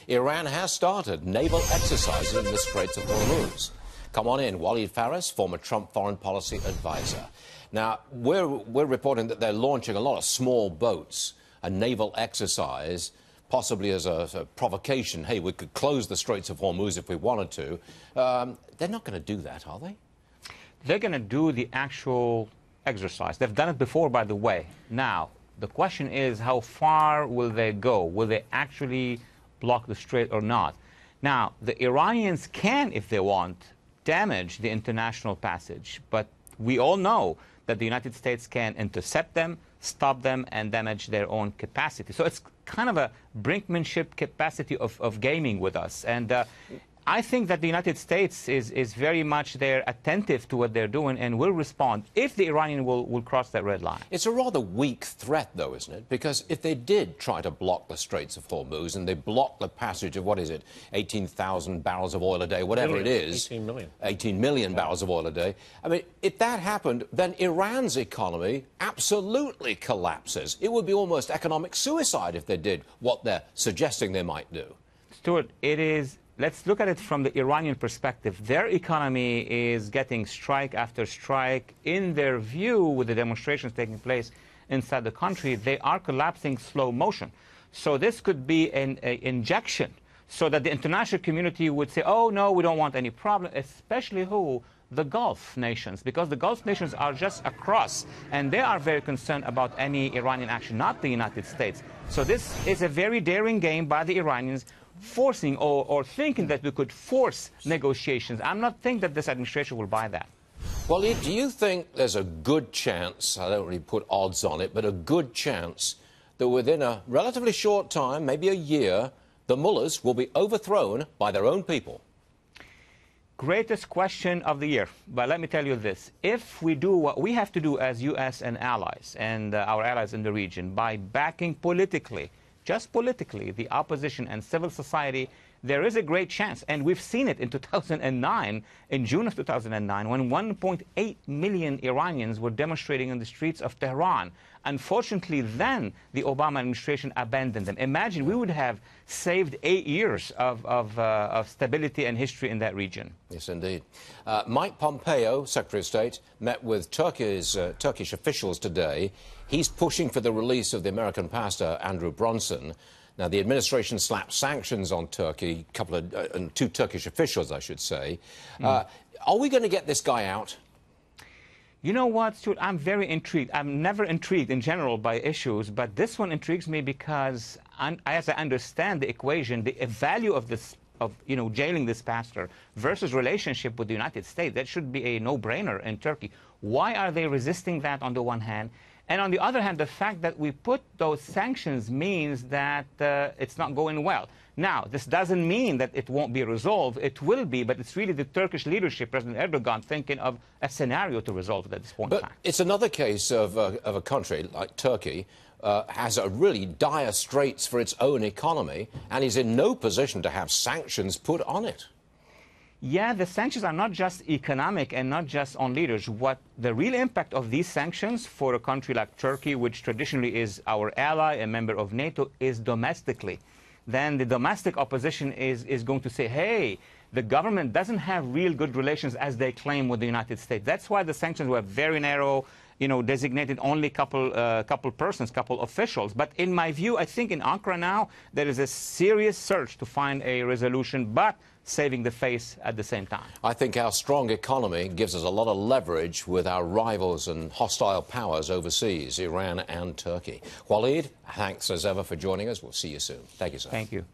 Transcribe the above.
Iran has started naval exercises in the Strait of Hormuz. Come on in, Walid Faris, former Trump foreign policy advisor. Now, we're reporting that they're launching a lot of small boats, a naval exercise, possibly as a provocation. Hey, we could close the Straits of Hormuz if we wanted to. They're not going to do that, are they? They're going to do the actual exercise. They've done it before, by the way. Now, the question is, how far will they go? Will they actually block the strait or not? Now, the Iranians can, if they want, damage the international passage. But we all know that the United States can intercept them, stop them, and damage their own capacity. So it's kind of a brinkmanship capacity of gaming with us. And I think that the United States is very much there, attentive to what they're doing, and will respond if the Iranian will cross that red line. It's a rather weak threat, though, isn't it? Because if they did try to block the Straits of Hormuz and they block the passage of, what is it, 18,000 barrels of oil a day, whatever it is. 18 million. 18 million barrels of oil a day. I mean, if that happened, then Iran's economy absolutely collapses. It would be almost economic suicide if they did what they're suggesting they might do. Stuart, it is... Let's look at it from the Iranian perspective. Their economy is getting strike after strike. In their view, with the demonstrations taking place inside the country, they are collapsing slow motion. So this could be an injection so that the international community would say, oh, no, we don't want any problem, especially who? The Gulf nations, because the Gulf nations are just across, and they are very concerned about any Iranian action, not the United States. So this is a very daring game by the Iranians, forcing or thinking that we could force negotiations. I'm not thinking that this administration will buy that. Well, do you think there's a good chance, I don't really put odds on it, but a good chance that within a relatively short time, maybe a year, the mullahs will be overthrown by their own people? Greatest question of the year. But let me tell you this. If we do what we have to do as U.S. and allies, and our allies in the region, by backing politically, just politically, the opposition and civil society, there is a great chance, and we've seen it in 2009, in June of 2009, when 1.8 million Iranians were demonstrating in the streets of Tehran. Unfortunately, then the Obama administration abandoned them. Imagine, we would have saved 8 years of stability and history in that region. Yes, indeed. Mike Pompeo, Secretary of State, met with Turkish officials today. He's pushing for the release of the American pastor, Andrew Bronson. Now, the administration slapped sanctions on Turkey, two Turkish officials, I should say. Are we going to get this guy out? You know what, Stuart? I'm very intrigued. I'm never intrigued in general by issues, but this one intrigues me because, as I understand the equation, the value of this, jailing this pastor versus relationship with the United States, that should be a no-brainer in Turkey. Why are they resisting that on the one hand? And on the other hand, the fact that we put those sanctions means that it's not going well. Now, this doesn't mean that it won't be resolved. It will be, but it's really the Turkish leadership, President Erdogan, thinking of a scenario to resolve it at this point in time. But it's another case of a country like Turkey has a really dire straits for its own economy and is in no position to have sanctions put on it. Yeah, the sanctions are not just economic and not just on leaders. What the real impact of these sanctions for a country like Turkey, which traditionally is our ally, a member of NATO, is domestically. Then the domestic opposition is going to say, hey, the government doesn't have real good relations as they claim with the United States. That's why the sanctions were very narrow, designated only couple persons, couple officials. But in my view, I think in Ankara now, there is a serious search to find a resolution, but saving the face at the same time. I think our strong economy gives us a lot of leverage with our rivals and hostile powers overseas, Iran and Turkey. Walid, thanks as ever for joining us. We'll see you soon. Thank you, sir. Thank you.